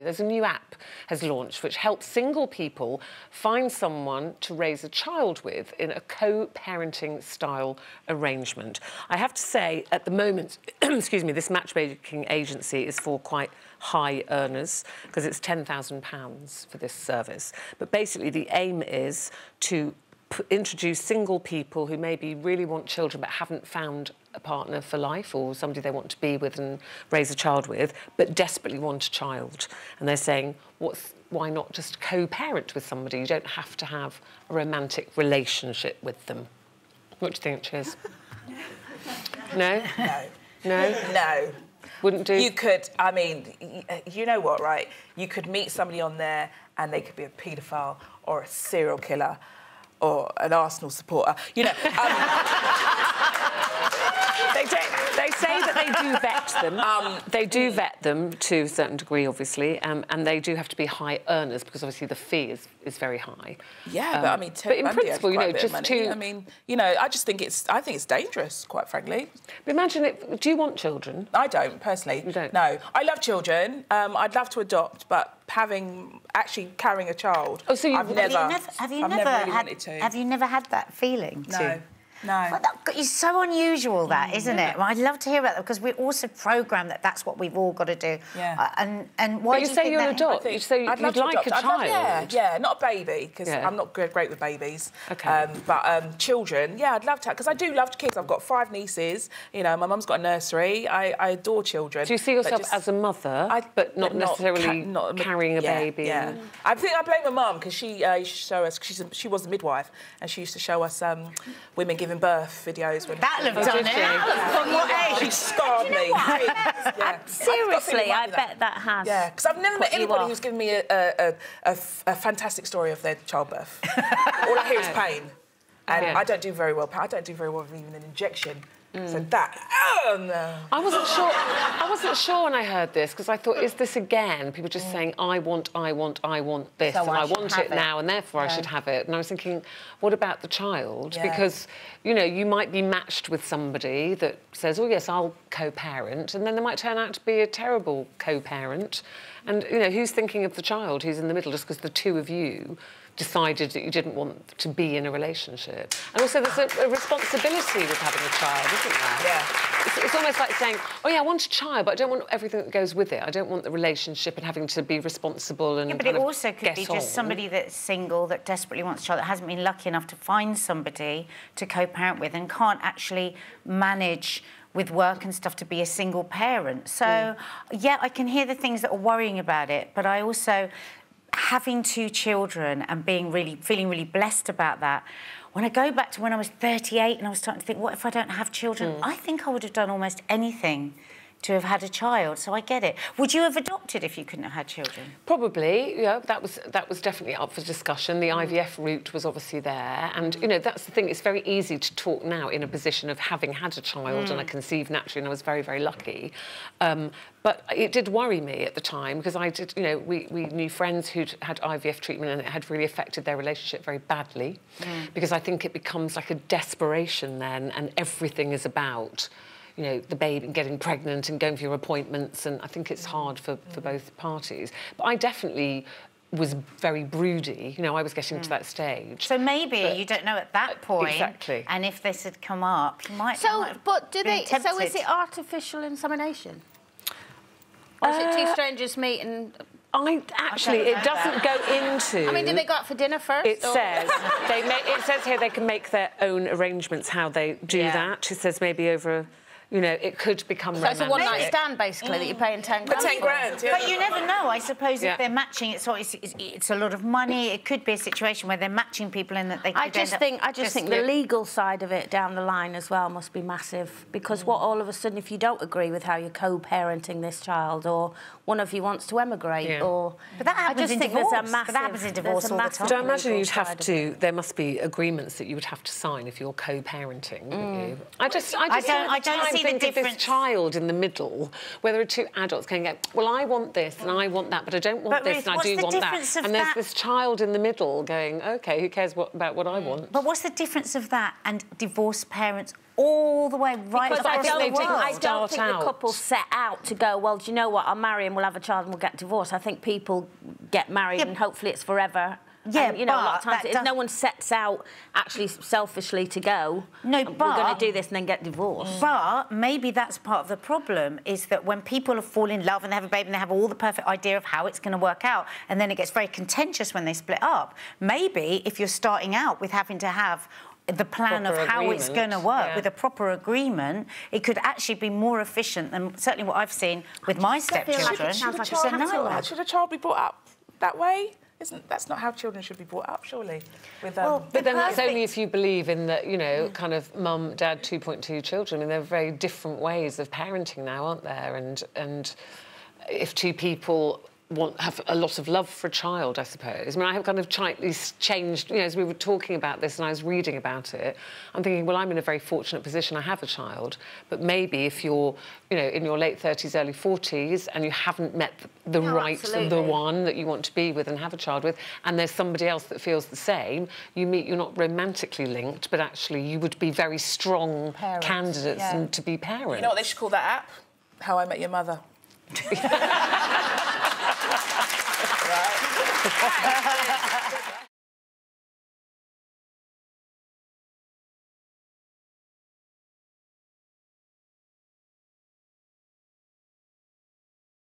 There's a new app has launched which helps single people find someone to raise a child with in a co-parenting style arrangement. I have to say, at the moment, excuse me, this matchmaking agency is for quite high earners because it's £10,000 for this service. But basically the aim is to introduce single people who maybe really want children but haven't found a partner for life or somebody they want to be with and raise a child with, but desperately want a child. And they're saying, why not just co-parent with somebody? You don't have to have a romantic relationship with them. What do you think, Chiz? No? No. No? No. Wouldn't do? You could, I mean, you know what, right? You could meet somebody on there and they could be a paedophile or a serial killer or an Arsenal supporter, you know. They say that they do vet them. They do vet them to a certain degree, obviously, and they do have to be high earners because obviously the fee is very high. Yeah, but I mean, but in principle, you know, just to... I mean, you know, I think it's dangerous, quite frankly. But imagine it. Do you want children? I don't personally. You don't? No, I love children. I'd love to adopt, but actually carrying a child. Oh, so Have you never really had, wanted to. have you never had that feeling? No. No. Well, it's so unusual, that, isn't it? Well, I'd love to hear about that because we're also programmed that that's what we've all got to do. Yeah. And why but do you say you'll adopt? You say you'd like a child? Yeah, not a baby because I'm not great with babies. Okay. But children, yeah, I'd love to because I do love kids. I've got 5 nieces. You know, my mum's got a nursery. I adore children. Do you see yourself as a mother, but not necessarily carrying a baby? Yeah. I think I blame my mum because she used to show us. She was a midwife and she used to show us women giving birth videos. That'll have done it. From what age? She scarred me. Yeah. Seriously, I bet that has. Yeah, because I've never met anybody who's given me a fantastic story of their childbirth. All I hear is pain, and I don't do very well. I don't do very well with even an injection. So that, oh no. I wasn't sure when I heard this because I thought, is this again people just saying I want this, so and I want it now, and therefore I should have it? And I was thinking, what about the child? Because you know you might be matched with somebody that says, oh yes, I'll co-parent, and then they might turn out to be a terrible co-parent, and you know who's thinking of the child who's in the middle just because the two of you decided that you didn't want to be in a relationship. And also there's a responsibility with having a child, isn't there? Yeah. It's almost like saying, oh yeah, I want a child, but I don't want everything that goes with it. I don't want the relationship and having to be responsible and but it also could be just somebody that's single, that desperately wants a child, that hasn't been lucky enough to find somebody to co-parent with and can't actually manage with work and stuff to be a single parent. So, yeah, I can hear the things that are worrying about it, but I also... having 2 children and feeling really blessed about that, when I go back to when I was 38 and I was starting to think, what if I don't have children? I think I would have done almost anything to have had a child, so I get it. Would you have adopted if you couldn't have had children? Probably, yeah, that was definitely up for discussion. The IVF route was obviously there, and, you know, that's the thing, it's very easy to talk now in a position of having had a child and I conceived naturally and I was very, very lucky. But it did worry me at the time because we knew friends who'd had IVF treatment and it had really affected their relationship very badly because I think it becomes like a desperation then and everything is about, you know, the baby and getting pregnant and going for your appointments, and I think it's hard for both parties. But I definitely was very broody. You know, I was getting to that stage. So maybe you don't know at that point. Exactly. And if this had come up, you might. But do they? So is it artificial insemination? Or is it 2 strangers meet and? It doesn't go into... I mean, do they go out for dinner first? It says here they can make their own arrangements how they do that. It says maybe over... You know, it could become romantic. So it's a one-night stand, basically, that you're paying 10 grand. For 10 grand, yeah. But you never know. I suppose if they're matching, it's a lot of money. It could be a situation where they're matching people and that they could I just think the legal side of it down the line as well must be massive, because what all of a sudden, if you don't agree with how you're co-parenting this child, or one of you wants to emigrate, or... But that happens in divorce. That happens in divorce all the time. But I imagine you'd have to... There must be agreements that you would have to sign if you're co-parenting, wouldn't you? I don't see the think of difference. this child in the middle, where there are two adults can go, well, I want this and I want that, but I don't want But this Ruth, and I what's do the want that. difference of And there's that? this child in the middle going, OK, who cares about what I want? But what's the difference of that and divorced parents all the way right Because across the world? I don't think the out. couple set out to go, well, do you know what, I'll marry him, we'll have a child and we'll get divorced. I think people get married and hopefully it's forever. Yeah, and, you know, a lot of but times no one sets out actually selfishly to go, No, we're going to do this and then get divorced. But maybe that's part of the problem, is that when people fall in love and they have a baby and they have all the perfect idea of how it's going to work out, and then it gets very contentious when they split up, maybe if you're starting out with having to have the plan Proper of how it's going to work yeah. with a proper agreement, it could actually be more efficient than certainly what I've seen with my stepchildren. Should a child be brought up that way? That's not how children should be brought up, surely. With, but then that's only if you believe in that, you know, kind of mum, dad, 2.2 children. I mean, there are very different ways of parenting now, aren't there? And if two people have a lot of love for a child, I suppose. I mean, I have kind of changed, you know, as we were talking about this and I was reading about it, I'm thinking, well, I'm in a very fortunate position. I have a child, but maybe if you're, you know, in your late 30s, early 40s, and you haven't met the the one that you want to be with and have a child with, and there's somebody else that feels the same, you meet, you're not romantically linked, but actually you would be very strong candidates and to be parents. You know what they should call that app? How I Met Your Mother. Right.